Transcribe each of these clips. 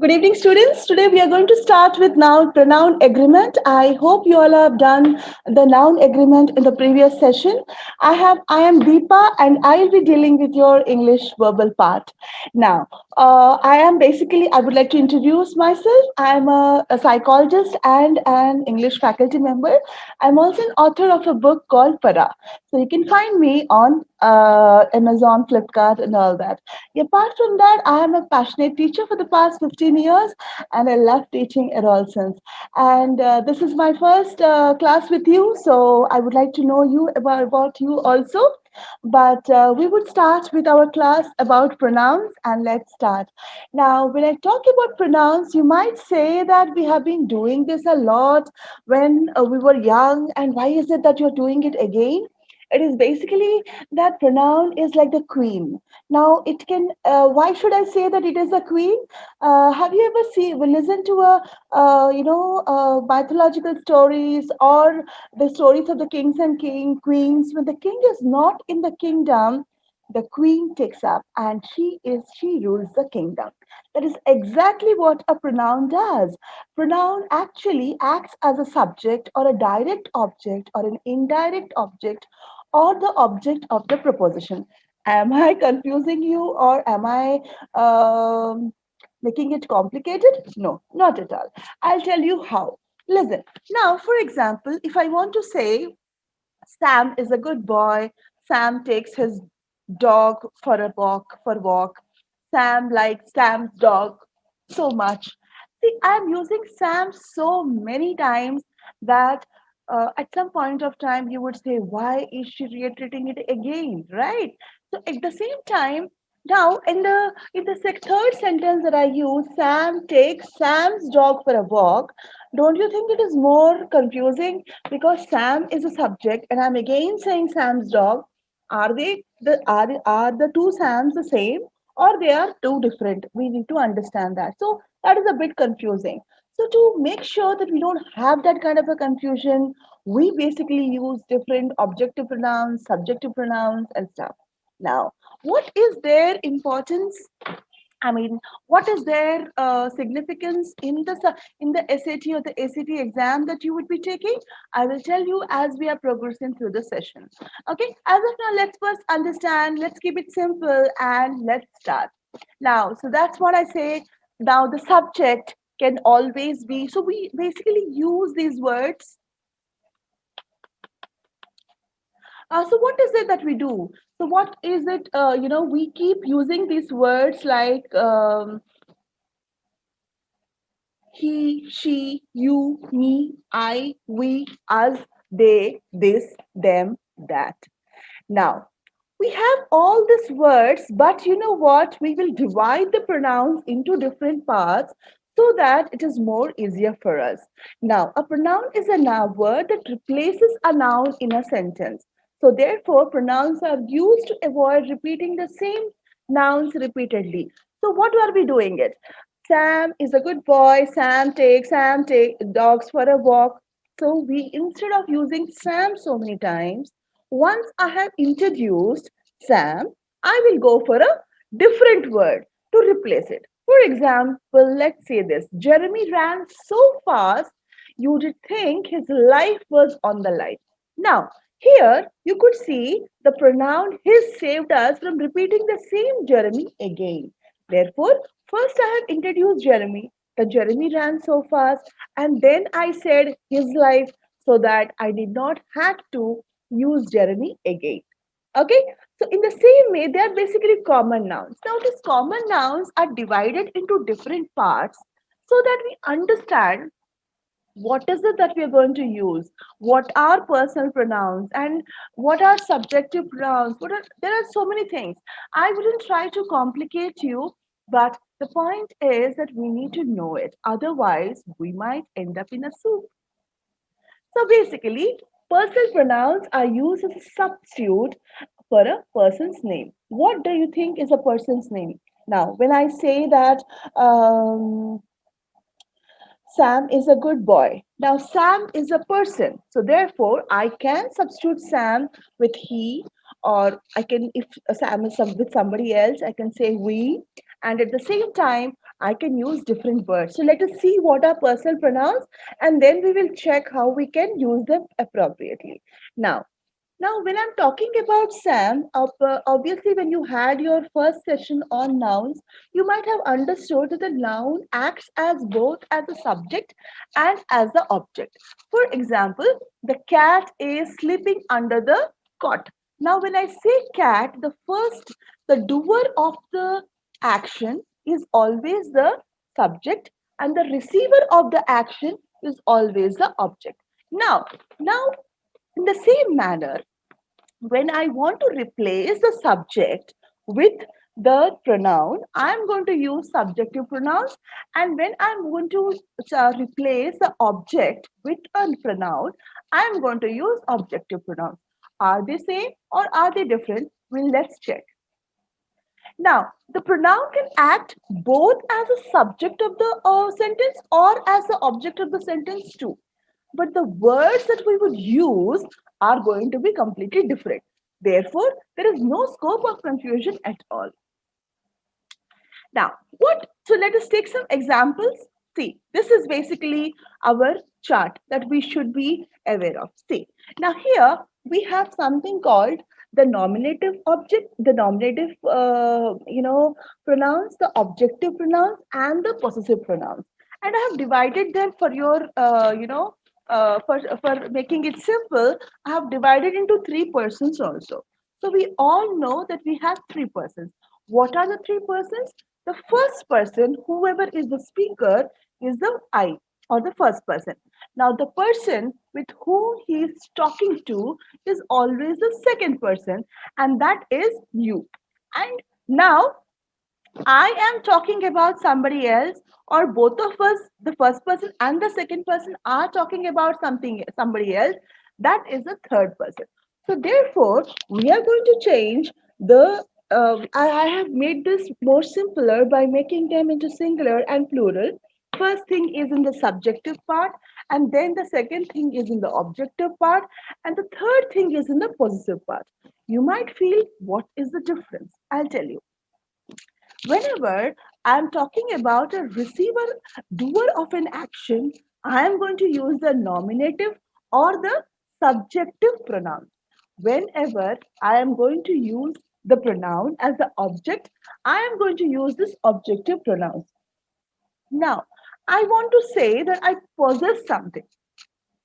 Good evening, students. Today we are going to start with noun pronoun agreement. I hope you all have done the noun agreement in the previous session. I am Deepa, and I'll be dealing with your English verbal part. Now, I would like to introduce myself. I'm a psychologist and an English faculty member. I'm also an author of a book called Para. So you can find me on Amazon, Flipkart, and all that. Apart from that, I am a passionate teacher for the past 15 years, and I love teaching at all since. And this is my first class with you, so I would like to know you about you also. But we would start with our class about pronouns, and let's start. Now, when I talk about pronouns, you might say that we have been doing this a lot when we were young, and why is it that you're doing it again? It is basically that pronoun is like the queen. Now, it can. Why should I say that it is a queen? Have you ever listened to a mythological stories or the stories of the kings and queens? When the king is not in the kingdom, the queen takes up, and she rules the kingdom. That is exactly what a pronoun does. Pronoun actually acts as a subject or a direct object or an indirect object or the object of the proposition. Am I confusing you, or am I making it complicated? No, not at all. I'll tell you how. Listen, now, for example, if I want to say Sam is a good boy, Sam takes his dog for a walk. Sam likes Sam's dog so much. See, I'm using Sam so many times that at some point of time you would say, why is she reiterating it again? Right? So at the same time, now in the third sentence that I use, Sam takes Sam's dog for a walk. Don't you think it is more confusing because Sam is a subject and I'm again saying Sam's dog? Are the two Sams the same, or they are two different? We need to understand that. So that is a bit confusing. So to make sure that we don't have that kind of a confusion, we basically use different objective pronouns, subjective pronouns, and stuff. Now, what is their importance? I mean, what is their significance in the SAT or the ACT exam that you would be taking? I will tell you as we are progressing through the session. Okay, as of now, let's first understand. Let's keep it simple and let's start. Now, so that's what I say. Now, the subject can always be. So we basically use these words. So what is it that we do? So what is it? We keep using these words like. He, she, you, me, I, we, us, they, this, them, that. Now, we have all these words, but you know what? We will divide the pronouns into different parts so that it is more easier for us. Now, a pronoun is a noun word that replaces a noun in a sentence. So, therefore, pronouns are used to avoid repeating the same nouns repeatedly. So, what are we doing it? Sam is a good boy. Sam take dogs for a walk. So we instead of using Sam so many times, once I have introduced Sam, I will go for a different word to replace it. For example, let's say this. Jeremy ran so fast, you would think his life was on the line. Now, here you could see the pronoun his saved us from repeating the same Jeremy again. Therefore, first I have introduced Jeremy. The Jeremy ran so fast, and then I said his life so that I did not have to use Jeremy again. Okay, so in the same way, they are basically common nouns. Now, these common nouns are divided into different parts so that we understand what is it that we are going to use, what are personal pronouns, and what are subjective pronouns. There are so many things. I wouldn't try to complicate you, but the point is that we need to know it. Otherwise, we might end up in a soup. So basically, personal pronouns are used as a substitute for a person's name. What do you think is a person's name? Now, when I say that Sam is a good boy. Now, Sam is a person. So, therefore, I can substitute Sam with he, or I can, if Sam is with somebody else, I can say we. And at the same time, I can use different words. So let us see what are personal pronouns, and then we will check how we can use them appropriately. Now, when I'm talking about Sam, obviously, when you had your first session on nouns, you might have understood that the noun acts as both as a subject and as the object. For example, the cat is sleeping under the cot. Now, when I say cat, the doer of the action is always the subject, and the receiver of the action is always the object. Now, in the same manner, when I want to replace the subject with the pronoun, I'm going to use subjective pronouns. And when I'm going to replace the object with a pronoun, I'm going to use objective pronouns. Are they same or are they different? Well, let's check. Now, the pronoun can act both as a subject of the sentence or as the object of the sentence too. But the words that we would use are going to be completely different. Therefore, there is no scope of confusion at all. Now, so let us take some examples. See, this is basically our chart that we should be aware of. See, now here we have something called the nominative object, the nominative, pronouns, the objective pronouns, and the possessive pronouns. And I have divided them for your, for making it simple, I have divided into three persons also. So we all know that we have three persons. What are the three persons? The first person, whoever is the speaker, is the I or the first person. Now, the person with whom he is talking to is always the second person, and that is you. And now, I am talking about somebody else, or both of us, the first person and the second person, are talking about somebody else. That is the third person. So, therefore, we are going to change the. I have made this more simpler by making them into singular and plural. First thing is in the subjective part, and then the second thing is in the objective part, and the third thing is in the possessive part. You might feel, what is the difference? I'll tell you. Whenever I'm talking about a receiver, doer of an action, I am going to use the nominative or the subjective pronoun. Whenever I am going to use the pronoun as the object, I am going to use this objective pronouns. Now, I want to say that I possess something.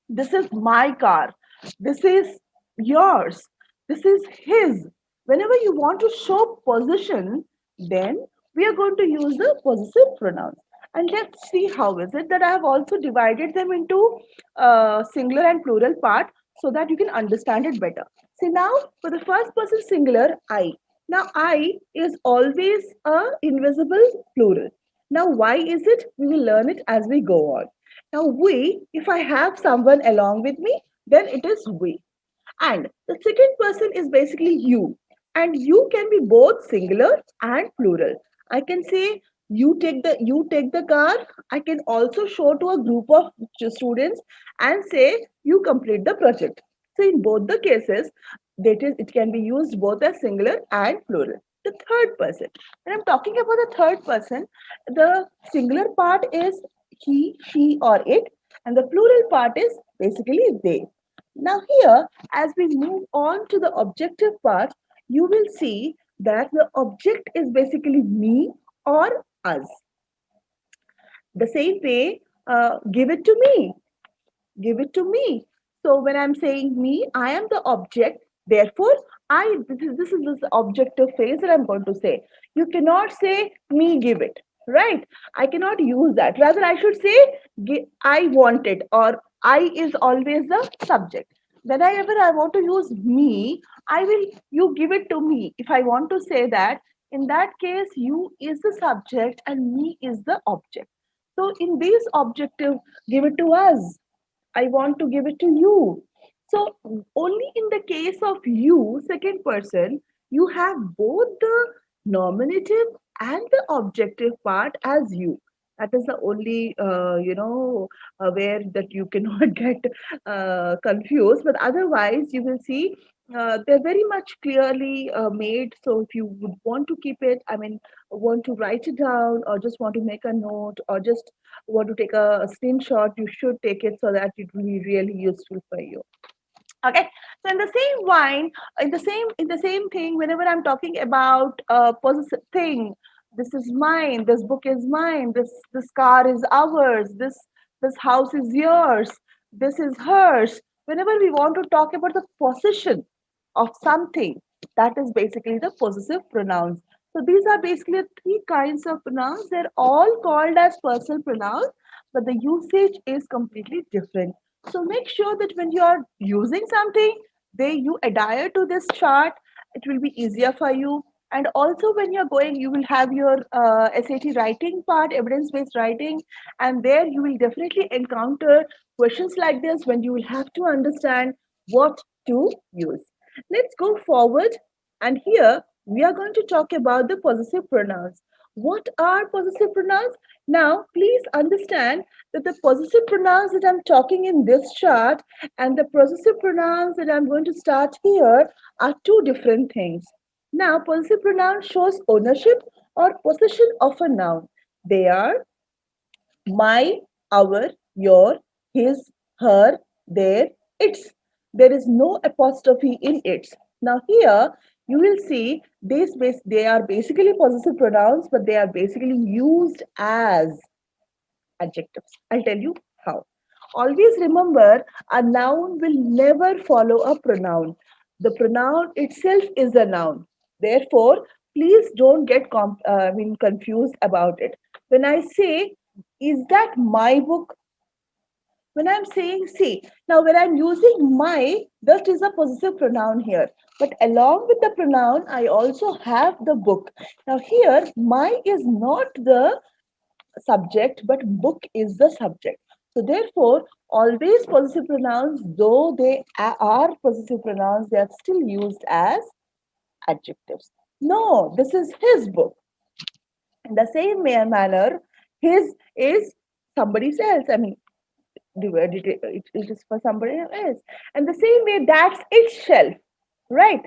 This is my car. This is yours. This is his. Whenever you want to show possession, then we are going to use the possessive pronouns. And let's see how is it that I have also divided them into singular and plural part so that you can understand it better. See, now for the first person singular, I. Now I is always a invisible plural. Now why is it? We will learn it as we go on. Now, we, if I have someone along with me, then it is we. And the second person is basically you. And you can be both singular and plural. I can say you take the car. I can also show to a group of students and say you complete the project. So in both the cases, that is, it can be used both as singular and plural. The third person. When I'm talking about the third person, the singular part is he, she, or it, and the plural part is basically they. Now, here, as we move on to the objective part, you will see that the object is basically me or us. The same way, give it to me, give it to me. So, when I'm saying me, I am the object. Therefore, this is this objective phrase that I'm going to say. You cannot say me give it, right? I cannot use that. Rather, I should say I want it, or I is always the subject. Whenever I want to use me, I will you give it to me. If I want to say that, in that case, you is the subject and me is the object. So in this objective, give it to us. I want to give it to you. So only in the case of you, second person, you have both the nominative and the objective part as you. That is the only, where that you cannot get confused. But otherwise, you will see they're very much clearly made. So if you would want to keep it, I mean, want to write it down, or just want to make a note, or just want to take a screenshot, you should take it so that it will be really useful for you. Okay, so in the same wine, in the same thing, whenever I'm talking about a possessive thing, this is mine, this book is mine, this car is ours, this house is yours, this is hers. Whenever we want to talk about the possession of something, that is basically the possessive pronouns. So these are basically three kinds of pronouns. They're all called as personal pronouns, but the usage is completely different. So make sure that when you are using something, you adhere to this chart. It will be easier for you. And also when you're going, you will have your SAT writing part, evidence-based writing, and there you will definitely encounter questions like this when you will have to understand what to use. Let's go forward. And here we are going to talk about the possessive pronouns. What are possessive pronouns? Now, please understand that the possessive pronouns that I'm talking in this chart and the possessive pronouns that I'm going to start here are two different things. Now, possessive pronoun shows ownership or possession of a noun. They are my, our, your, his, her, their, its. There is no apostrophe in its. Now here you will see they are basically possessive pronouns, but they are basically used as adjectives. I'll tell you how. Always remember, a noun will never follow a pronoun. The pronoun itself is a noun. Therefore, please don't get confused about it. When I say, is that my book? When I'm saying, see, now when I'm using my, that is a possessive pronoun here. But along with the pronoun, I also have the book. Now here, my is not the subject, but book is the subject. So therefore, always possessive pronouns, though they are possessive pronouns, they are still used as adjectives. No, this is his book. In the same manner, his is somebody else. I mean, it is for somebody else. And the same way, that's its shelf, right?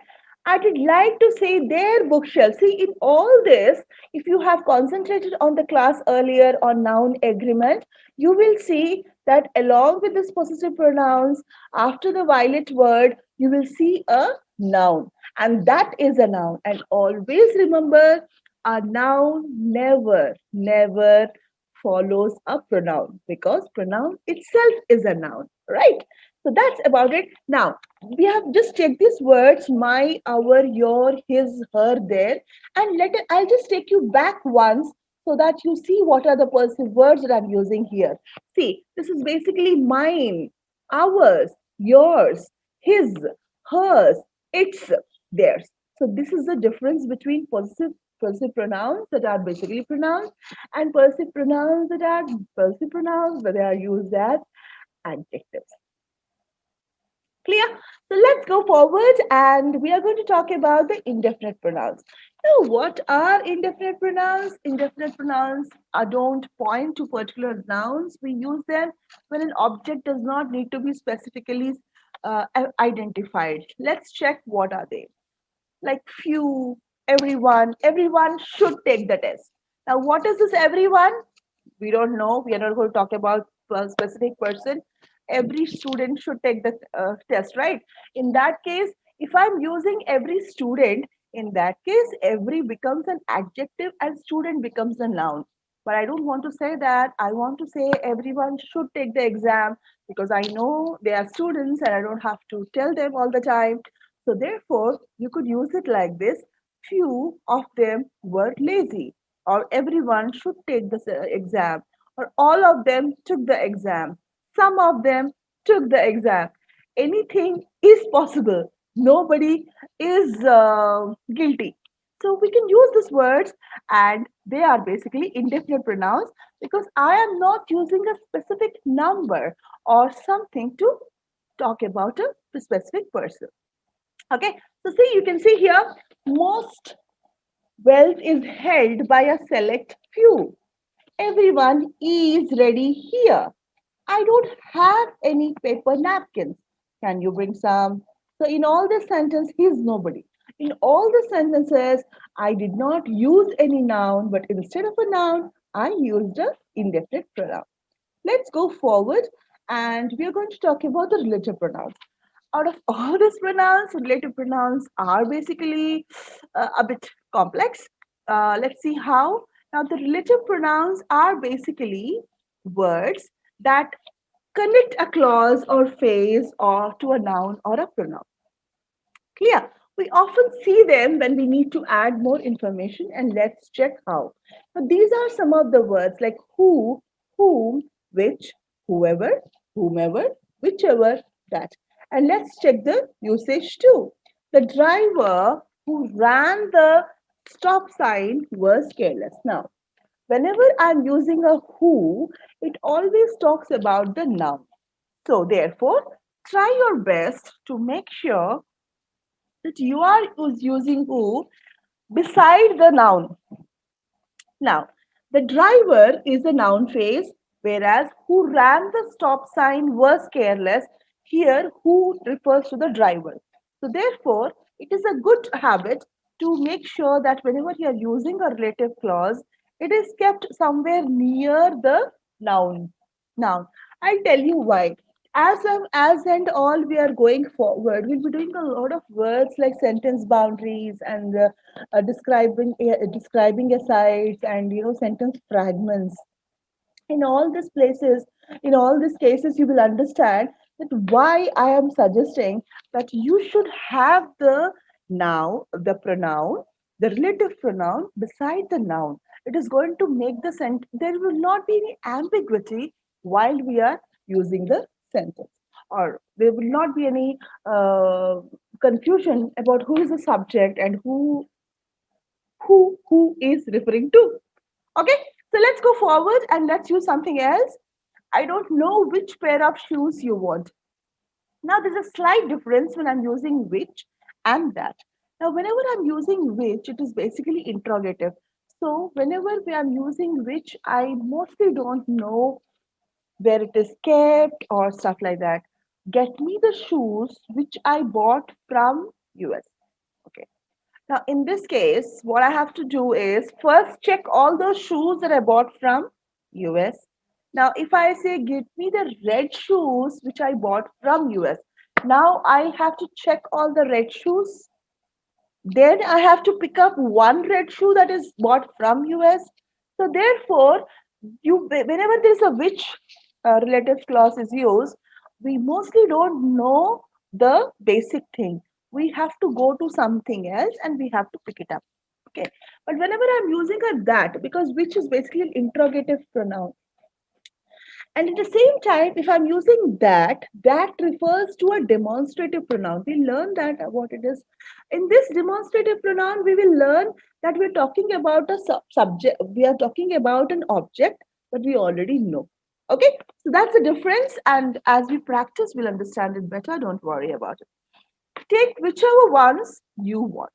I would like to say their bookshelf. See, in all this, if you have concentrated on the class earlier on noun agreement, you will see that along with this possessive pronouns, after the violet word, you will see a noun. And that is a noun. And always remember, a noun never follows a pronoun because pronoun itself is a noun, right? So that's about it. Now, we have just checked these words, my, our, your, his, her, their, and I'll just take you back once so that you see what are the possessive words that I'm using here. See, this is basically mine, ours, yours, his, hers, its, theirs. So this is the difference between possessive pronouns that are basically pronouns and possessive pronouns that are used as adjectives. Clear? So let's go forward and we are going to talk about the indefinite pronouns. Now, what are indefinite pronouns? Indefinite pronouns don't point to particular nouns. We use them when an object does not need to be specifically identified. Let's check what are they. Like few, everyone should take the test. Now, what is this everyone? We don't know. We are not going to talk about a specific person. Every student should take the test, right? In that case, if I'm using every student, in that case, every becomes an adjective and student becomes a noun. But I don't want to say that. I want to say everyone should take the exam because I know they are students and I don't have to tell them all the time. So therefore, you could use it like this. Few of them were lazy, or everyone should take this exam, or all of them took the exam. Some of them took the exam. Anything is possible. Nobody is guilty. So we can use these words and they are basically indefinite pronouns because I am not using a specific number or something to talk about a specific person. Okay, so see, you can see here, most wealth is held by a select few. Everyone is ready here. I don't have any paper napkins. Can you bring some? So in all this sentence, he is nobody. In all the sentences, I did not use any noun, but instead of a noun, I used a indefinite pronoun. Let's go forward, and we are going to talk about the relative pronouns. Out of all these pronouns, relative pronouns are basically a bit complex. Let's see how. Now, the relative pronouns are basically words that connect a clause or phrase or to a noun or a pronoun. Clear? We often see them when we need to add more information, and let's check how. Now, these are some of the words like who, whom, which, whoever, whomever, whichever, that. And let's check the usage too. The driver who ran the stop sign was careless. Now, whenever I'm using a who, it always talks about the noun. So, therefore, try your best to make sure that you are using who beside the noun. Now, the driver is a noun phrase, whereas who ran the stop sign was careless. Here, who refers to the driver. So, therefore, it is a good habit to make sure that whenever you are using a relative clause, it is kept somewhere near the noun. Now, I'll tell you why. As and all we are going forward, we'll be doing a lot of words like sentence boundaries and describing asides and sentence fragments. In all these places, in all these cases, you will understand that why I am suggesting that you should have the pronoun, the relative pronoun beside the noun. It is going to make the sentence, there will not be any ambiguity while we are using the sentence, or there will not be any confusion about who is the subject and who is referring to. Okay, so let's go forward and let's use something else. I don't know which pair of shoes you want. Now, there's a slight difference when I'm using which and that. Now, whenever I'm using which, it is basically interrogative. So, whenever we are using which, I mostly don't know where it is kept or stuff like that. Get me the shoes which I bought from US. Okay. Now, in this case, what I have to do is first check all those shoes that I bought from US. Now, if I say, give me the red shoes which I bought from US, now I have to check all the red shoes. Then I have to pick up one red shoe that is bought from US. So, therefore, whenever there is a which relative clause is used, we mostly don't know the basic thing. We have to go to something else and we have to pick it up. Okay. But whenever I'm using a that, because which is basically an interrogative pronoun, and at the same time, if I'm using that, that refers to a demonstrative pronoun. We learn that what it is. In this demonstrative pronoun, we will learn that we're talking about a subject, we are talking about an object that we already know. Okay, so that's the difference. And as we practice, we'll understand it better. Don't worry about it. Take whichever ones you want.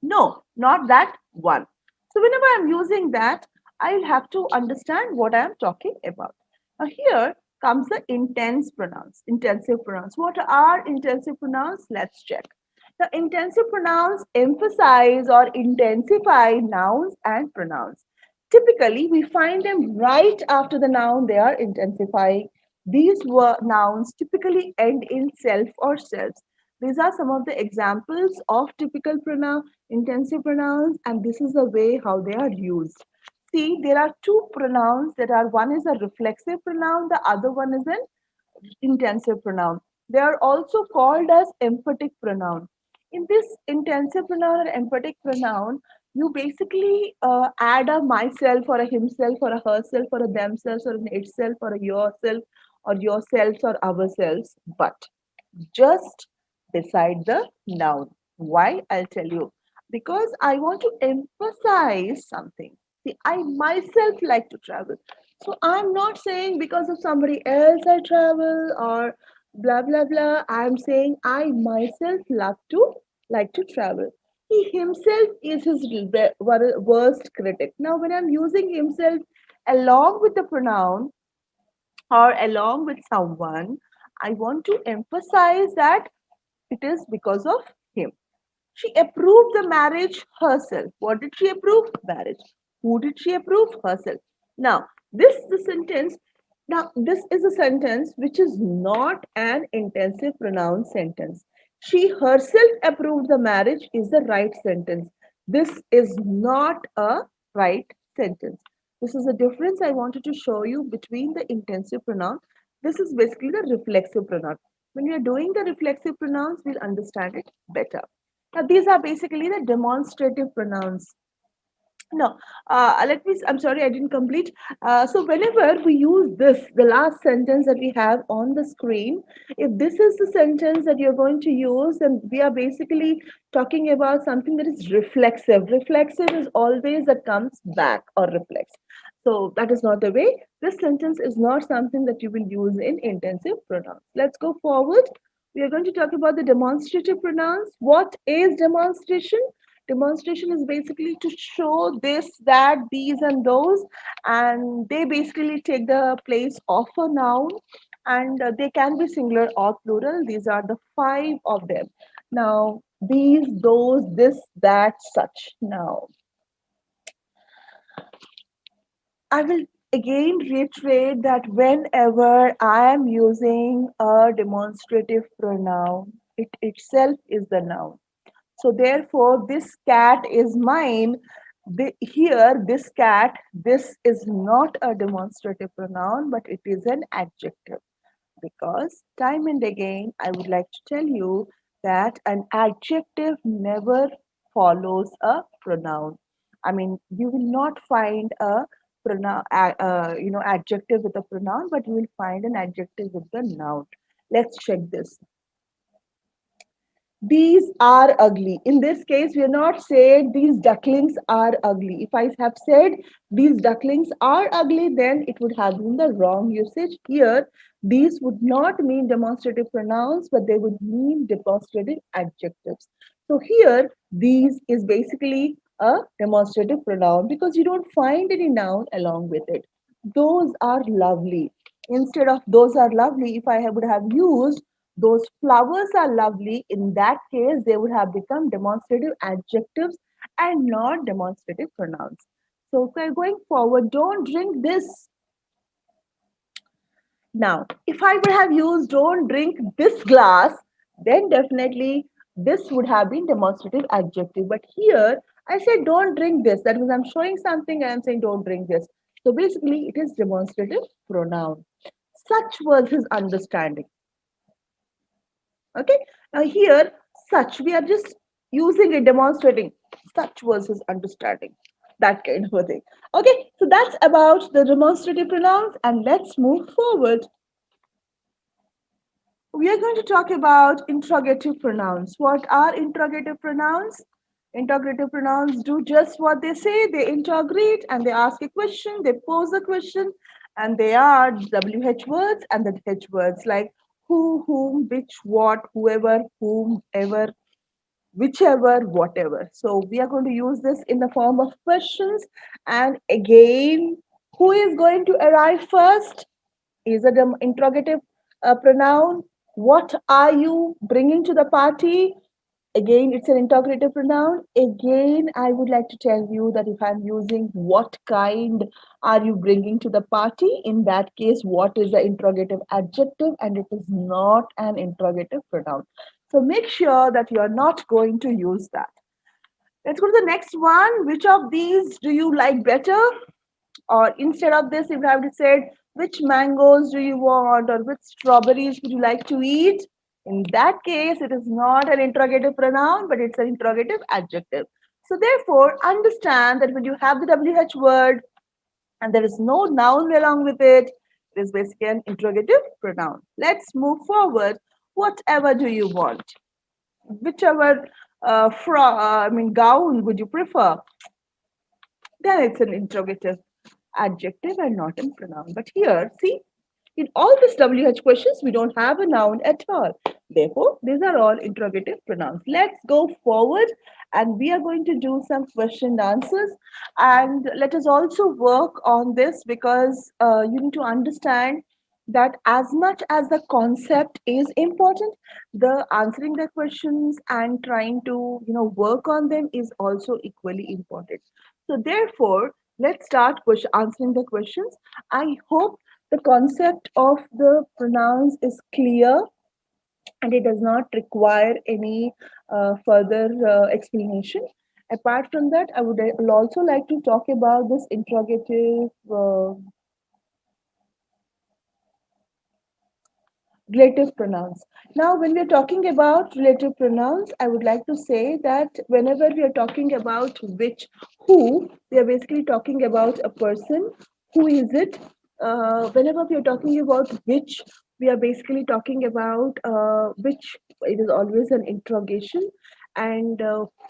No, not that one. So whenever I'm using that, I'll have to understand what I'm talking about. Now here comes the intense pronouns, intensive pronouns. What are intensive pronouns? Let's check. The intensive pronouns emphasize or intensify nouns and pronouns. Typically, we find them right after the noun they are intensifying. These nouns typically end in self or selves. These are some of the examples of typical pronoun, intensive pronouns, and this is the way how they are used. See, there are two pronouns that are, one is a reflexive pronoun, the other one is an intensive pronoun. They are also called as emphatic pronoun. In this intensive pronoun or emphatic pronoun, you basically add a myself or a himself or a herself or a themselves or an itself or a yourself or yourselves or ourselves, but just beside the noun. Why? I'll tell you. Because I want to emphasize something. See, I myself like to travel. So I'm not saying because of somebody else I travel or blah blah blah. I'm saying I myself love to like to travel. He himself is his worst critic. Now, when I'm using himself along with the pronoun, or along with someone, I want to emphasize that It is because of him. She approved the marriage herself. What did she approve? Marriage. Who did she approve? Herself. Now, the sentence. Now, this is a sentence which is not an intensive pronoun sentence. She herself approved the marriage is the right sentence. This is not a right sentence. This is a difference I wanted to show you between the intensive pronoun. This is basically the reflexive pronoun. When we are doing the reflexive pronouns, we'll understand it better. Now, these are basically the demonstrative pronouns. No, I'm sorry, I didn't complete. So whenever we use this, the last sentence that we have on the screen, if this is the sentence that you're going to use, then we are basically talking about something that is reflexive. Reflexive is always that comes back or reflects. So that is not the way. This sentence is not something that you will use in intensive pronouns. Let's go forward. We are going to talk about the demonstrative pronouns. What is demonstration? Demonstration is basically to show this, that, these, and those, and they basically take the place of a noun, and they can be singular or plural. These are the five of them. Now, these, those, this, that, such. Now, I will again reiterate that whenever I am using a demonstrative pronoun, it itself is the noun. So therefore, this cat is mine. Here, this cat, this is not a demonstrative pronoun, but it is an adjective. Because time and again, I would like to tell you that an adjective never follows a pronoun. I mean, you will not find a pronoun, adjective with a pronoun, but you will find an adjective with the noun. Let's check this. These are ugly. In this case, we are not saying these ducklings are ugly. If I have said these ducklings are ugly, then it would have been the wrong usage. Here, these would not mean demonstrative pronouns, but they would mean demonstrative adjectives. So here, these is basically a demonstrative pronoun because you don't find any noun along with it. Those are lovely. Instead of those are lovely, if would have used those flowers are lovely, in that case, they would have become demonstrative adjectives and not demonstrative pronouns. So, if we're going forward, don't drink this. Now, if I would have used don't drink this glass, then definitely this would have been demonstrative adjective. But here, I said don't drink this. That means I'm showing something and I'm saying don't drink this. So basically, it is demonstrative pronoun. Such was his understanding. Okay, now here, such, we are just using it, demonstrating. Such was his understanding, that kind of a thing. Okay, so that's about the demonstrative pronouns, and let's move forward. We are going to talk about interrogative pronouns. What are interrogative pronouns? Interrogative pronouns do just what they say. They interrogate and they ask a question, they pose a question, and they are WH words and the H words like who, whom, which, what, whoever, whomever, whichever, whatever. So we are going to use this in the form of questions. And again, who is going to arrive first? Is it an interrogative pronoun? What are you bringing to the party? Again, it's an interrogative pronoun. Again, I would like to tell you that if I'm using what kind are you bringing to the party, in that case, what is the interrogative adjective and it is not an interrogative pronoun. So make sure that you are not going to use that. Let's go to the next one. Which of these do you like better? Or instead of this, if I have to say, which mangoes do you want or which strawberries would you like to eat? In that case, it is not an interrogative pronoun, but it's an interrogative adjective. So therefore, understand that when you have the WH word and there is no noun along with it, it is basically an interrogative pronoun. Let's move forward. Whatever do you want? Whichever gown would you prefer? Then it's an interrogative adjective and not a pronoun. But here, see, in all these WH questions, we don't have a noun at all. Therefore, these are all interrogative pronouns. Let's go forward and we are going to do some question and answers. And let us also work on this because you need to understand that as much as the concept is important, the answering the questions and trying to work on them is also equally important. So therefore, let's start answering the questions. I hope the concept of the pronouns is clear and it does not require any further explanation. Apart from that, will also like to talk about this interrogative relative pronouns. Now, when we are talking about relative pronouns, I would like to say that whenever we are talking about which, who, we are basically talking about a person. Who is it? Whenever we are talking about which, we are basically talking about which. It is always an interrogation, and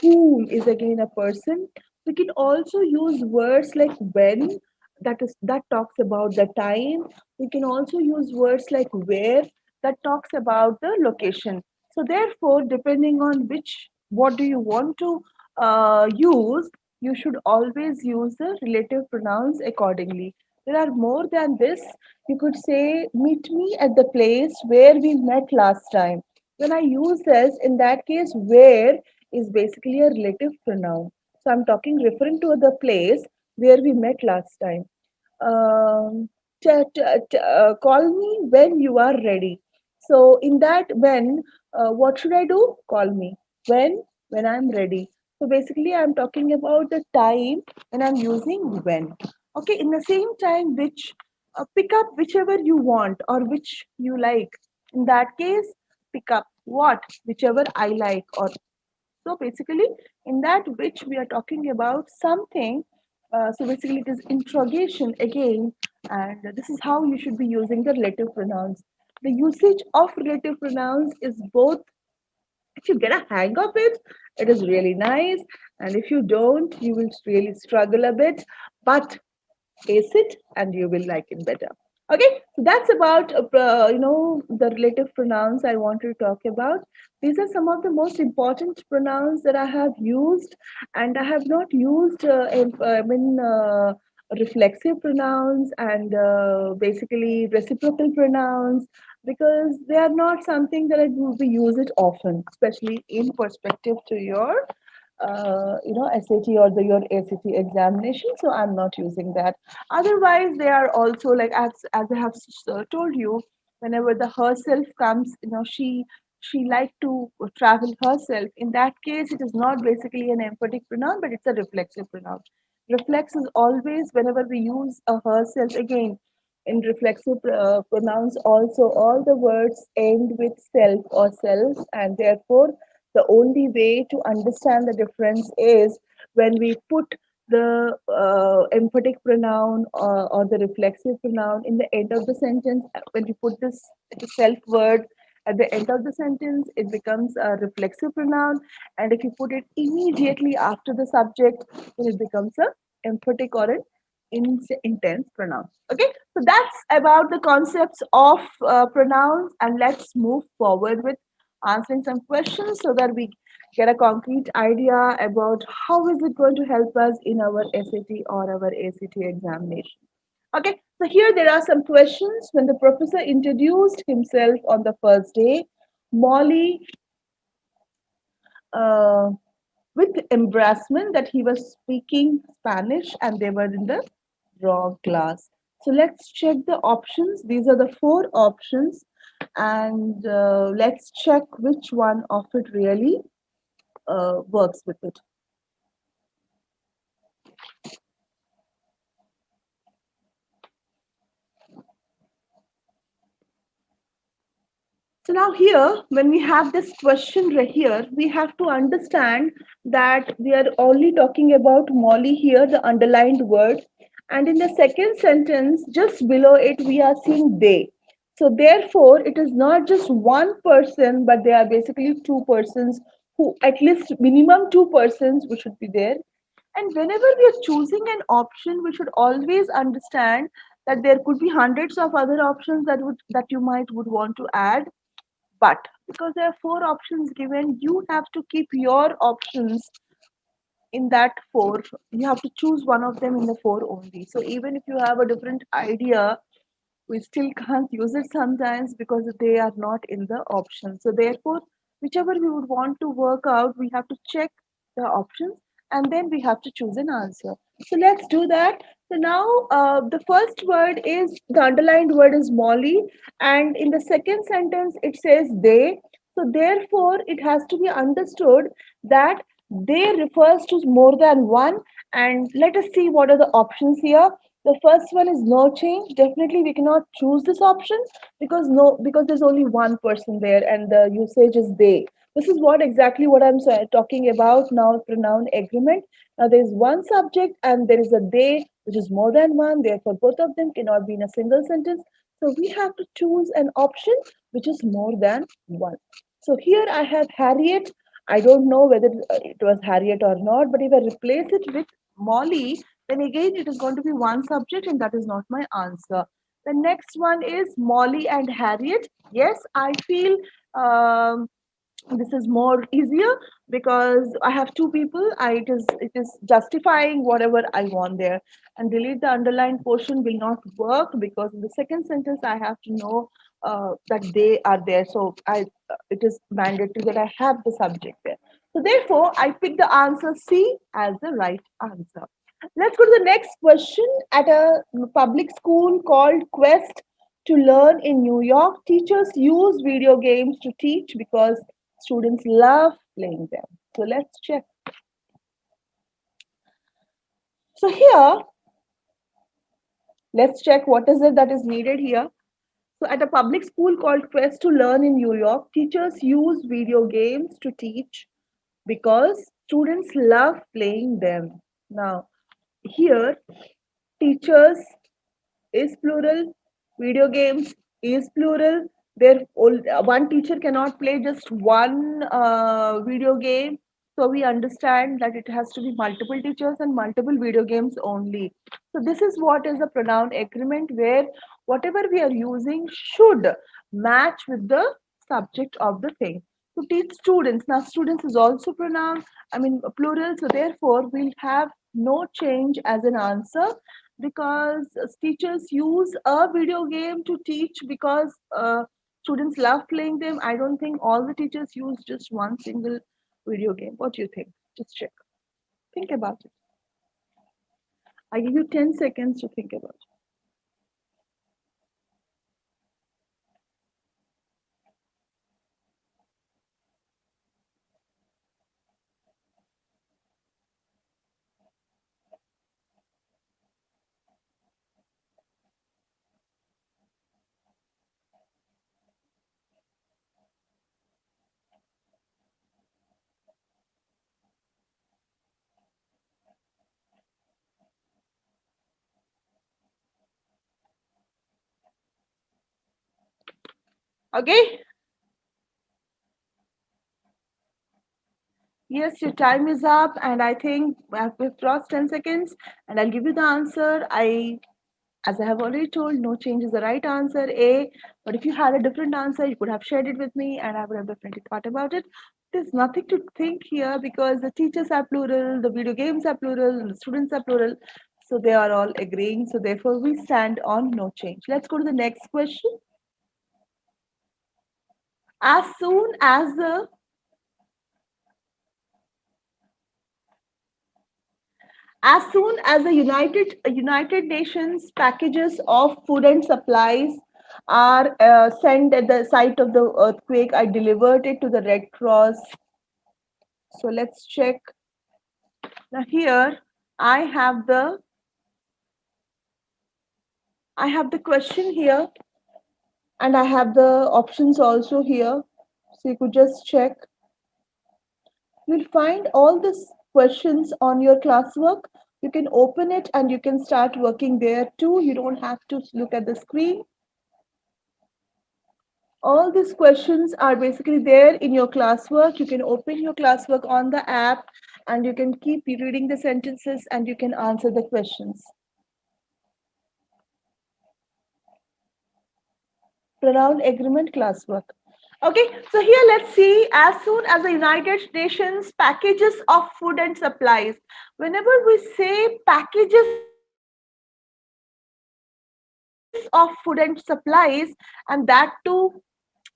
whom is again a person. We can also use words like when. That talks about the time. We can also use words like where, that talks about the location. So therefore, depending on what do you want to use, you should always use the relative pronouns accordingly. There are more than this. You could say, meet me at the place where we met last time. When I use this, in that case, where is basically a relative pronoun. So I'm referring to the place where we met last time. Call me when you are ready. So in that when, what should I do? Call me when I'm ready. So basically, I'm talking about the time when I'm using when. Okay. In the same time, which, pick up whichever you want or which you like. In that case, pick up what whichever I like, or so basically, in that which we are talking about something. So basically, it is interrogation again, and this is how you should be using the relative pronouns. The usage of relative pronouns is both. If you get a hang of it, it is really nice, and if you don't, you will really struggle a bit. But taste it and you will like it better. Okay, so that's about the relative pronouns I want to talk about. These are some of the most important pronouns that I have used, and I have not used reflexive pronouns and basically reciprocal pronouns, because they are not something that I will be use it often, especially in perspective to your SAT or your ACT examination. So I'm not using that. Otherwise, they are also like, as I have told you, whenever the herself comes, she like to travel herself. In that case, it is not basically an emphatic pronoun, but it's a reflexive pronoun. Reflex is always whenever we use a herself again. In reflexive pronouns, also all the words end with self or self, and therefore the only way to understand the difference is when we put the emphatic pronoun or the reflexive pronoun in the end of the sentence. When we put this self word at the end of the sentence, it becomes a reflexive pronoun. And if you put it immediately after the subject, then it becomes a emphatic or an intense pronoun. Okay, so that's about the concepts of pronouns, and let's move forward with answering some questions so that we get a concrete idea about how is it going to help us in our SAT or our ACT examination. Okay, so here there are some questions. When the professor introduced himself on the first day, Molly, uh, with embarrassment that he was speaking Spanish and they were in the wrong class. So let's check the options. These are the four options, and let's check which one of it really works with it. So now here, when we have this question right here, we have to understand that we are only talking about Molly here, the underlined word. And in the second sentence, just below it, we are seeing they. So therefore, it is not just one person, but there are basically two persons who, at least minimum two persons, who should be there. And whenever we are choosing an option, we should always understand that there could be hundreds of other options that you might would want to add, but because there are four options given, you have to keep your options in that four. You have to choose one of them in the four only. So even if you have a different idea, we still can't use it sometimes because they are not in the option. So therefore, whichever we would want to work out, we have to check the options and then we have to choose an answer. So let's do that. So now the first word is, the underlined word is Molly, and in the second sentence it says they. So therefore, it has to be understood that they refers to more than one. And let us see what are the options here. The first one is no change. Definitely we cannot choose this option because because there's only one person there and the usage is they. This is what exactly what I'm talking about now, pronoun agreement. Now there is one subject and there is a they which is more than one. Therefore, both of them cannot be in a single sentence. So we have to choose an option which is more than one. So here I have Harriet. I don't know whether it was Harriet or not, but if I replace it with Molly, then again it is going to be one subject and that is not my answer. The next one is Molly and Harriet. Yes, I feel this is more easier because I have two people. It is justifying whatever I want there. And delete the underlined portion will not work because in the second sentence I have to know that they are there. So it is mandatory that I have the subject there. So therefore, I pick the answer C as the right answer. Let's go to the next question. At a public school called Quest to Learn in New York, teachers use video games to teach because students love playing them. So let's check. So here, let's check what is it that is needed here. So at a public school called Quest to Learn in New York, teachers use video games to teach because students love playing them. Now, here, teachers is plural, video games is plural. One teacher cannot play just one video game. So we understand that it has to be multiple teachers and multiple video games only. So this is what is a pronoun agreement where whatever we are using should match with the subject of the thing. To teach students. Now students is also pronoun, plural. So therefore we'll have no change as an answer because teachers use a video game to teach because students love playing them. I don't think all the teachers use just one single video game. What do you think? Just check. Think about it. I give you 10 seconds to think about it. Okay? Yes, your time is up, and I think we've crossed 10 seconds, and I'll give you the answer. As I have already told, no change is the right answer, A. But if you had a different answer, you could have shared it with me and I would have definitely thought about it. There's nothing to think here because the teachers are plural, the video games are plural, the students are plural. So they are all agreeing. So therefore, we stand on no change. Let's go to the next question. As soon as the United Nations packages of food and supplies are sent at the site of the earthquake, I delivered it to the Red Cross. So let's check. Now here I have the question here and I have the options also here. So you could just check. You'll find all these questions on your classwork. You can open it and you can start working there too. You don't have to look at the screen. All these questions are basically there in your classwork. You can open your classwork on the app and you can keep reading the sentences and you can answer the questions. Pronoun agreement classwork. Okay, so here let's see, as soon as the United Nations packages of food and supplies, whenever we say packages of food and supplies, and that too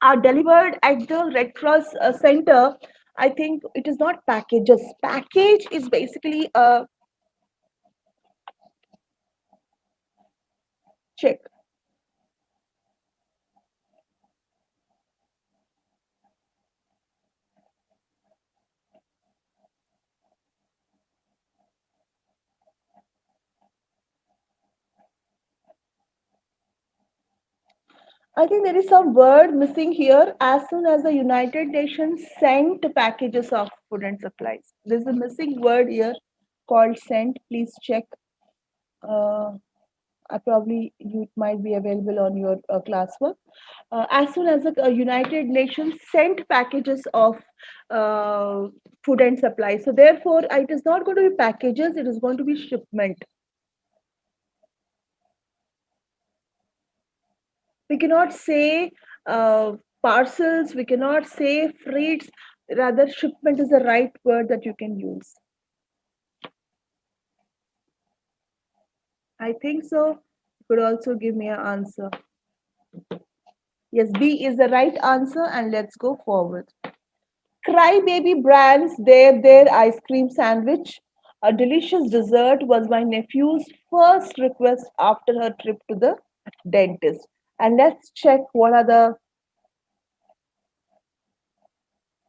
are delivered at the Red Cross center. I think it is not packages. Package is basically a check. I think there is some word missing here. As soon as the United Nations sent packages of food and supplies, there's a missing word here called sent. Please check. Uh, Probably you might be available on your classwork. As soon as the United Nations sent packages of uh, food and supplies, so therefore it is not going to be packages; it is going to be shipment. We cannot say parcels, we cannot say freights, rather shipment is the right word that you can use. I think so. You could also give me an answer. Yes, B is the right answer, and let's go forward. Crybaby brands their ice cream sandwich. A delicious dessert was my nephew's first request after her trip to the dentist. And let's check what are the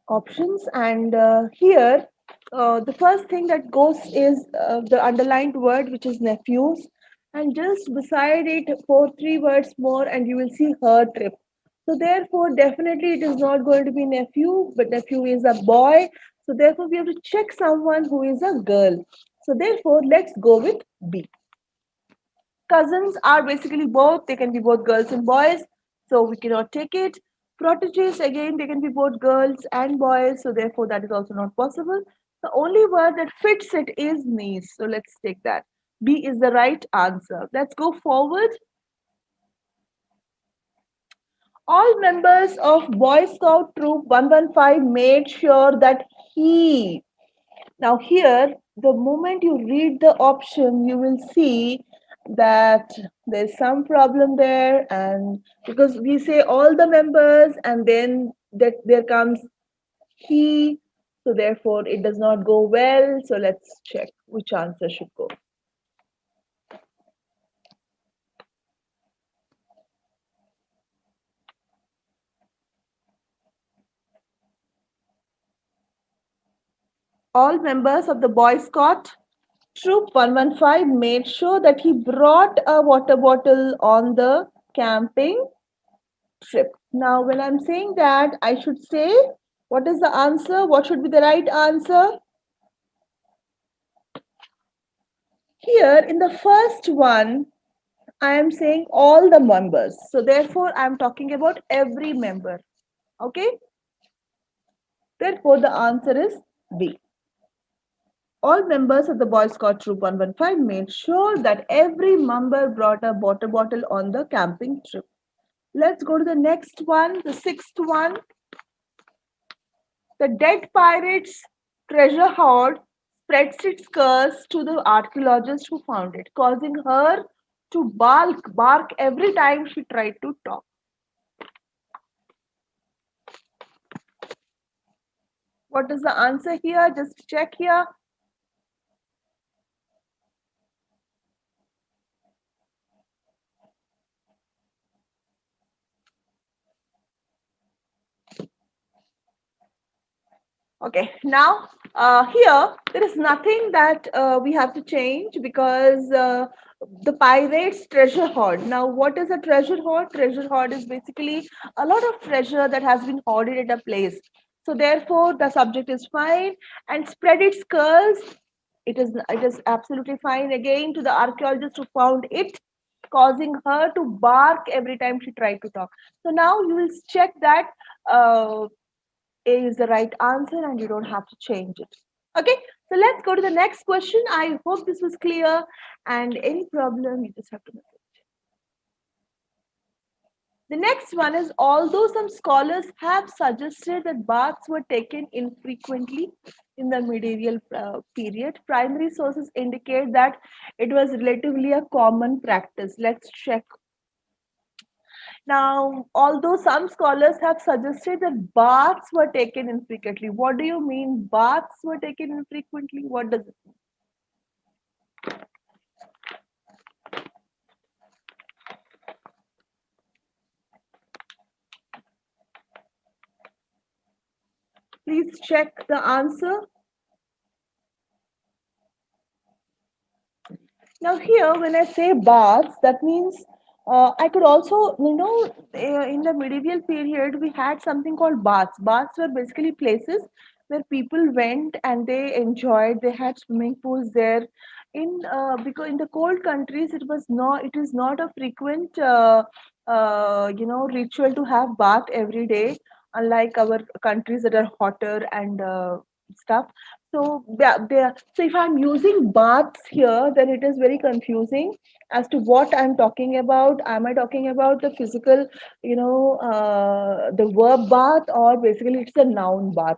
options. And here, the first thing that goes is the underlined word, which is nephews. And just beside it, four, three words more, and you will see her trip. So therefore, definitely it is not going to be nephew, but nephew is a boy. So therefore, we have to check someone who is a girl. So therefore, let's go with B. Cousins are basically both, they can be both girls and boys, so we cannot take it. Proteges, again, they can be both girls and boys, so therefore that is also not possible. The only word that fits it is niece, so let's take that. B is the right answer. Let's go forward. All members of Boy Scout Troop 115 made sure that he. Now, here, the moment you read the option, you will see that there's some problem there, and because we say all the members, and then that there comes he, so therefore it does not go well. So let's check which answer should go. All members of the Boy Scout Troop 115 made sure that he brought a water bottle on the camping trip. Now, when I'm saying that, I should say, what is the answer? What should be the right answer? Here, in the first one, I am saying all the members. So, therefore, I'm talking about every member. Okay? Therefore, the answer is B. All members of the Boy Scout Troop 115 made sure that every member brought a water bottle on the camping trip. Let's go to the next one, the sixth one. The dead pirate's treasure hoard spreads its curse to the archaeologist who found it, causing her to bark every time she tried to talk. What is the answer here? Just check here. Okay, now here there is nothing that we have to change because the pirates treasure hoard. Now, what is a treasure hoard? Treasure hoard is basically a lot of treasure that has been hoarded at a place. So therefore, the subject is fine, and spread its curls. It is absolutely fine again to the archaeologist who found it, causing her to bark every time she tried to talk. So now you will check that. A is the right answer and you don't have to change it. Okay, so let's go to the next question. I hope this was clear, and any problem, you just have to message. The next one is, although some scholars have suggested that baths were taken infrequently in the medieval period, primary sources indicate that it was relatively a common practice. Let's check Now, although some scholars have suggested that baths were taken infrequently, what do you mean baths were taken infrequently? What does it mean? Please check the answer. Now here, when I say baths, that means I could also, in the medieval period, we had something called baths. Baths were basically places where people went and they enjoyed. They had swimming pools there. Because in the cold countries, it is not a frequent, ritual to have bath every day, unlike our countries that are hotter and stuff. So yeah, so if I'm using baths here, then it is very confusing as to what I'm talking about. Am I talking about the physical, the verb bath, or basically it's a noun bath?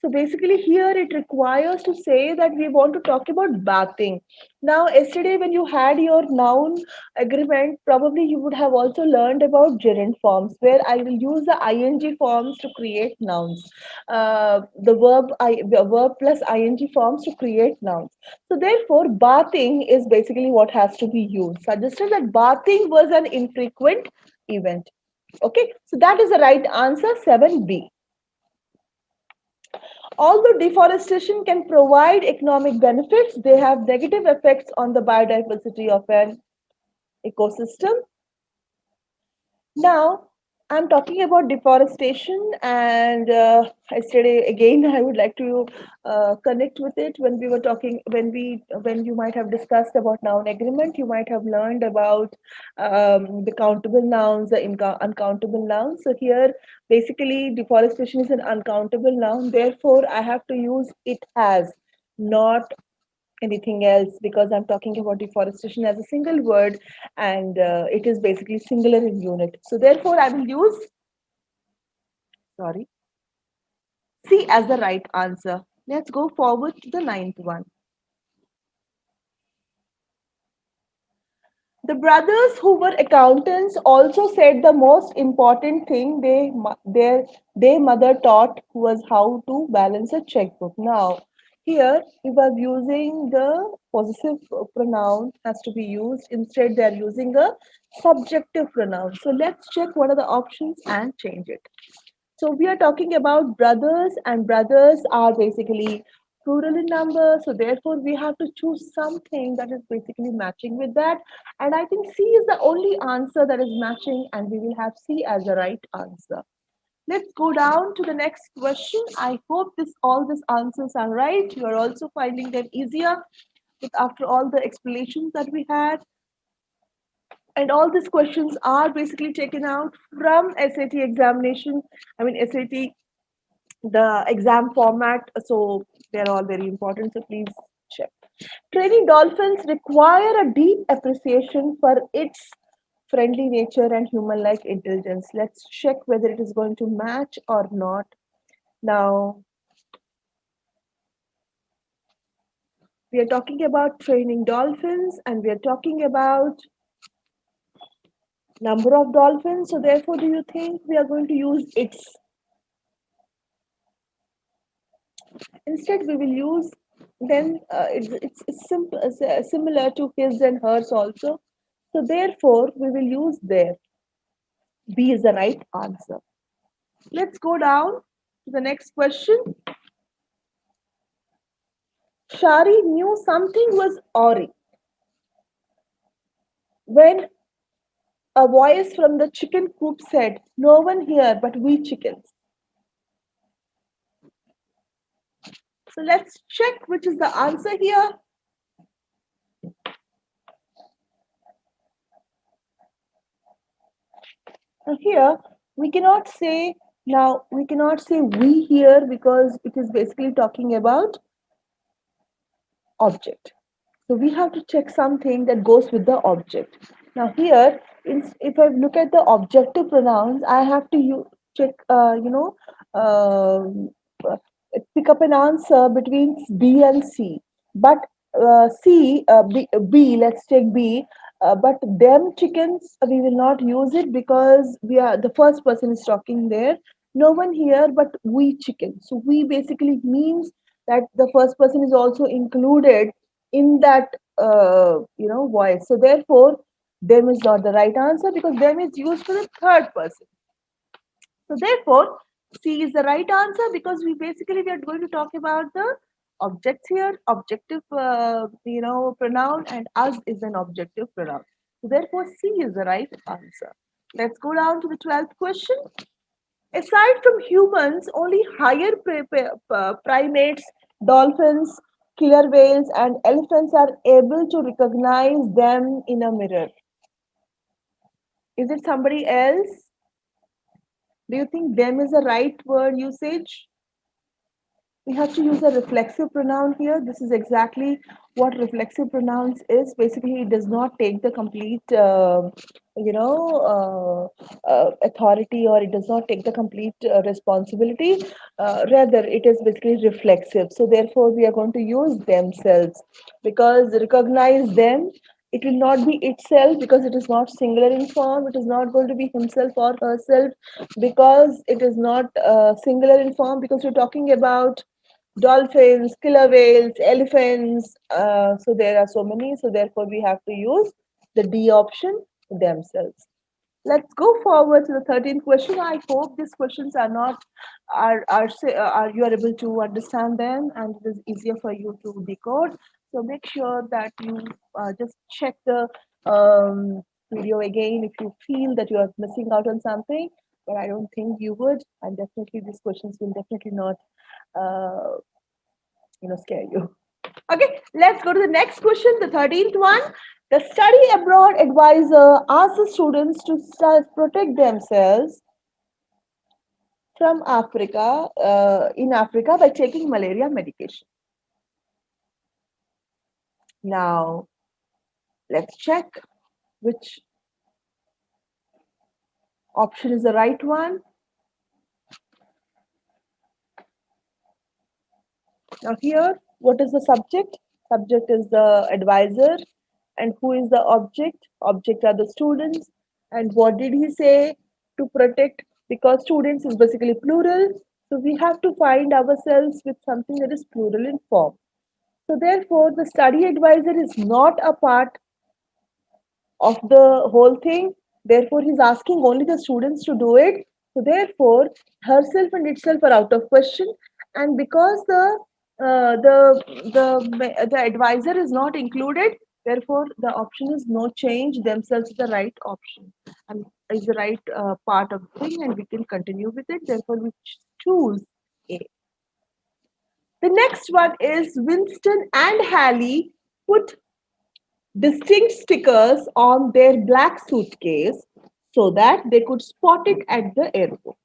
So basically here it requires to say that we want to talk about bathing. Now, yesterday when you had your noun agreement, probably you would have also learned about gerund forms, where I will use the ing forms to create nouns, the verb plus ing forms to create nouns. So therefore, bathing is basically what has to be used. Suggested that bathing was an infrequent event. Okay, so that is the right answer, 7B. Although deforestation can provide economic benefits, they have negative effects on the biodiversity of an ecosystem. Now, I'm talking about deforestation, and yesterday again, I would like to connect with it. When we were talking, when you might have discussed about noun agreement, you might have learned about the countable nouns, the uncountable nouns. So here, basically, deforestation is an uncountable noun. Therefore, I have to use it as, not anything else, because I'm talking about deforestation as a single word, and it is basically singular in unit. So therefore, I will use, sorry, C as the right answer. Let's go forward to the ninth one. The brothers who were accountants also said the most important thing their mother taught was how to balance a checkbook. Now, here we were using the possessive pronoun has to be used. Instead, they are using a subjective pronoun. So let's check what are the options and change it. So we are talking about brothers, and brothers are basically plural in number. So therefore, we have to choose something that is basically matching with that. And I think C is the only answer that is matching, and we will have C as the right answer. Let's go down to the next question. I hope all these answers are right. You are also finding them easier after all the explanations that we had. And all these questions are basically taken out from SAT examination. I mean, SAT, the exam format. So they're all very important. So please check. Training dolphins require a deep appreciation for its friendly nature and human-like intelligence. Let's check whether it is going to match or not. Now, we are talking about training dolphins, and we are talking about number of dolphins. So therefore, do you think we are going to use its? Instead, we will use, then it's simple, similar to his and hers also. So therefore, we will use their. B is the right answer. Let's go down to the next question. Shari knew something was awry when a voice from the chicken coop said, "No one here but we chickens." So let's check which is the answer here. Now here we cannot say we here, because it is basically talking about object. So we have to check something that goes with the object. Now here, if I look at the objective pronouns, I have to check, uh, pick up an answer between B and C. But B, let's take B. But them chickens, we will not use it because we are the first person is talking there. No one here, but we chicken. So we basically means that the first person is also included in that voice. So therefore, them is not the right answer because them is used for the third person. So therefore, C is the right answer because we are going to talk about the objects here, objective pronoun, and us is an objective pronoun. So therefore, C is the right answer. Let's go down to the 12th question. Aside from humans, only higher primates, dolphins, killer whales, and elephants are able to recognize them in a mirror. Is it somebody else? Do you think them is the right word usage? We have to use a reflexive pronoun here. This is exactly what reflexive pronouns is. Basically, it does not take the complete, authority, or it does not take the complete responsibility. Rather, it is basically reflexive. So, therefore, we are going to use themselves because recognize them. It will not be itself because it is not singular in form. It is not going to be himself or herself because it is not singular in form because we're talking about dolphins, killer whales, elephants. So there are so many. So therefore, we have to use the D option, themselves. Let's go forward to the 13th question. I hope these questions are not are you are able to understand them and it is easier for you to decode. So make sure that you just check the video again if you feel that you are missing out on something. But I don't think you would, and definitely these questions will definitely not uh, scare you. Okay, let's go to the next question, the 13th one. The study abroad advisor asks the students to protect themselves from Africa, in Africa by taking malaria medication. Now, let's check which option is the right one. Now, here, what is the subject? Subject is the advisor. And who is the object? Object are the students. And what did he say? To protect, because students is basically plural. So we have to find ourselves with something that is plural in form. So therefore, the study advisor is not a part of the whole thing. Therefore, he's asking only the students to do it. So therefore, herself and itself are out of question. And because the advisor is not included, therefore the option is no change. Themselves is the right option and is the right part of the thing, and we can continue with it. Therefore, we choose A. The next one is Winston and Hallie put distinct stickers on their black suitcase so that they could spot it at the airport.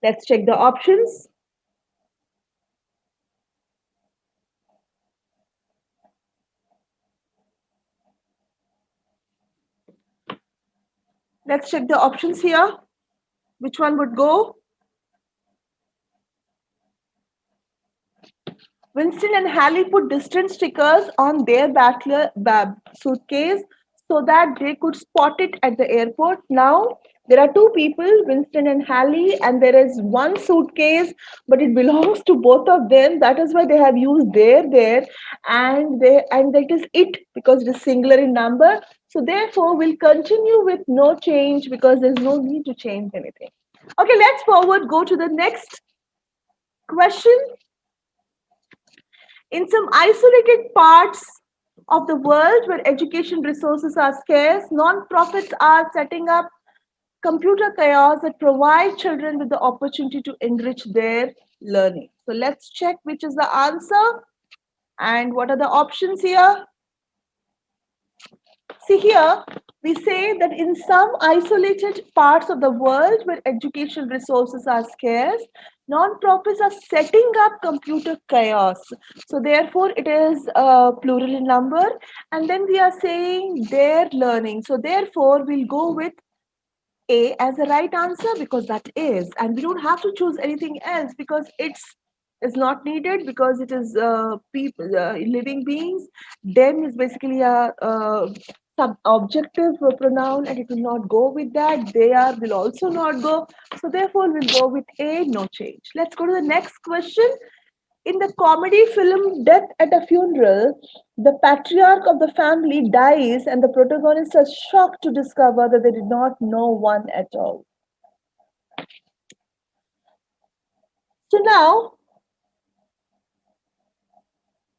Let's check the options. Let's check the options here. Which one would go? Winston and Hallie put distant stickers on their suitcase so that they could spot it at the airport. Now, there are two people, Winston and Hallie, and there is one suitcase, but it belongs to both of them. That is why they have used there, and that is it because it is singular in number. So therefore, we'll continue with no change because there's no need to change anything. Okay, let's forward, go to the next question. In some isolated parts of the world where education resources are scarce, non-profits are setting up computer kiosks that provide children with the opportunity to enrich their learning. So let's check which is the answer and what are the options here. See here, we say that in some isolated parts of the world where education resources are scarce, non-profits are setting up computer kiosks. So therefore, it is plural in number. And then we are saying their learning. So therefore, we'll go with A as the right answer because that is. And we don't have to choose anything else because it's is not needed because it is people, living beings. Them is basically a sub objective pronoun and it will not go with that. They are will also not go. So therefore, we'll go with A, no change. Let's go to the next question. In the comedy film Death at a Funeral, the patriarch of the family dies and the protagonists are shocked to discover that they did not know one at all. So now,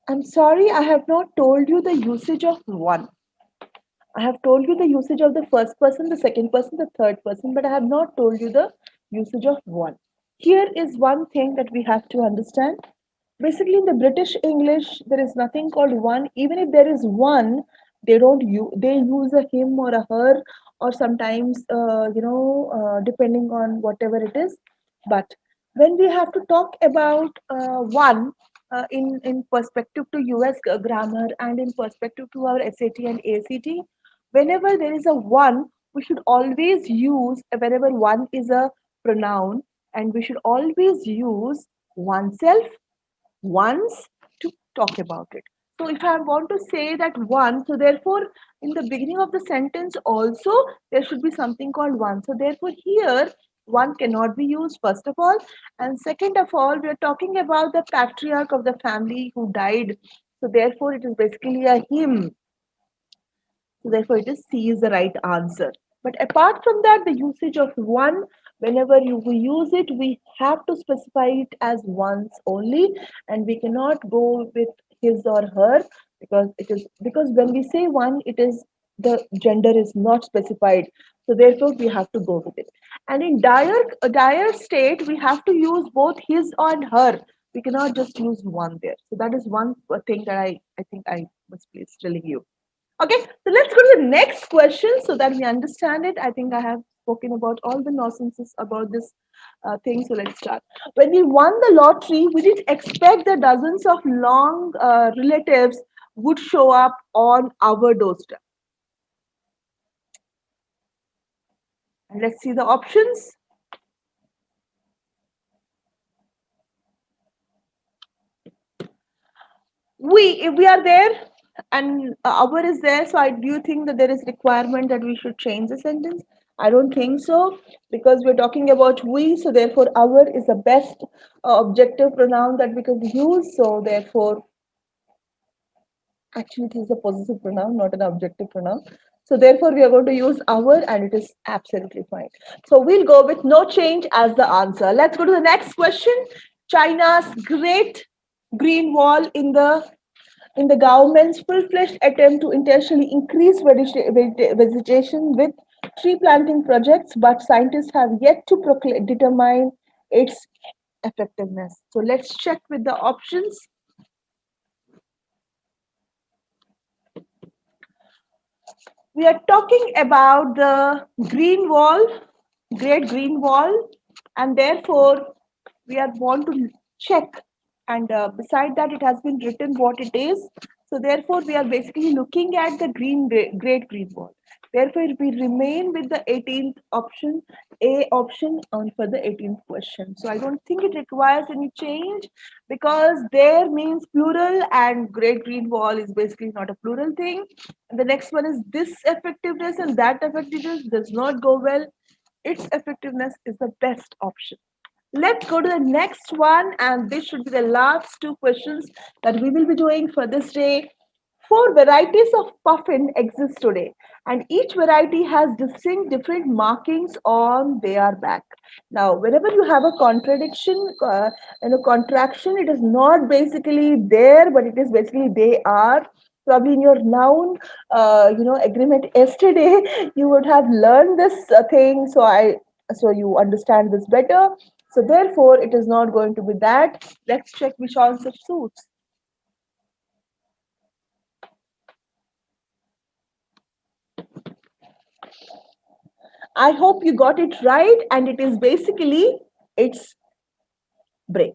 I'm sorry, I have not told you the usage of one. I have told you the usage of the first person, the second person, the third person, but I have not told you the usage of one. Here is one thing that we have to understand. Basically, in the British English, there is nothing called one. Even if there is one, they don't use they use a him or a her, or sometimes depending on whatever it is. But when we have to talk about one in perspective to US grammar and in perspective to our SAT and ACT, whenever there is a one, we should always use whenever one is a pronoun, and we should always use oneself once to talk about it. So if I want to say that one, so therefore in the beginning of the sentence also there should be something called one. So therefore here one cannot be used first of all, and second of all we are talking about the patriarch of the family who died. So therefore it is basically a him. So therefore, it is C is the right answer. But apart from that, the usage of one, whenever we use it, we have to specify it as once only, and we cannot go with his or her because when we say one, it is the gender is not specified. So therefore, we have to go with it. And in dire state, we have to use both his and her. We cannot just use one there. So that is one thing that I think I was please telling you. Okay, so let's go to the next question so that we understand it. I think I have spoken about all the nonsenses about this thing. So let's start. When we won the lottery, we didn't expect that dozens of long relatives would show up on our doorstep. And let's see the options. If we are there and our is there, so I do you think that there is requirement that we should change the sentence? I don't think so, because we're talking about we, so therefore our is the best objective pronoun that we can use. So therefore, actually it is a possessive pronoun, not an objective pronoun. So therefore we are going to use our, and it is absolutely fine. So we'll go with no change as the answer. Let's go to the next question. China's Great Green Wall in the government's full-fledged attempt to intentionally increase vegetation with tree planting projects, but scientists have yet to determine its effectiveness. So let's check with the options. We are talking about the green wall, Great Green Wall, and therefore we are want to check. And beside that, it has been written what it is. So therefore, we are basically looking at the Great Green Wall. Therefore, we remain with the 18th option, A option on for the 18th question. So I don't think it requires any change because there means plural and Great Green Wall is basically not a plural thing. And the next one is this effectiveness and that effectiveness does not go well. Its effectiveness is the best option. Let's go to the next one, and this should be the last two questions that we will be doing for this day. Four varieties of puffin exist today, and each variety has distinct different markings on their back. Now, whenever you have a contradiction and a contraction, it is not basically there, but it is basically they are. Probably in your noun, agreement yesterday, you would have learned this thing. So you understand this better. So therefore, it is not going to be that. Let's check which answer suits. I hope you got it right, and it is basically it's break.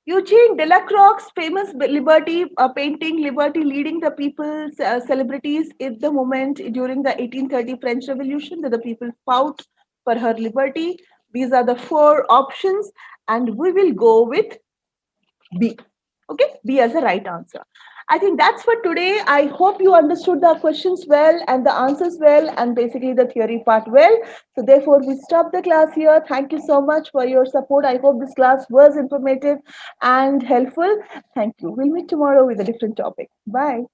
Eugene Delacroix's famous Liberty painting, Liberty leading the people, celebrities in the moment during the 1830 French Revolution that the people fought for her liberty. These are the four options, and we will go with B. Okay, B as the right answer. I think that's for today. I hope you understood the questions well and the answers well and basically the theory part well. So therefore, we stop the class here. Thank you so much for your support. I hope this class was informative and helpful. Thank you. We'll meet tomorrow with a different topic. Bye.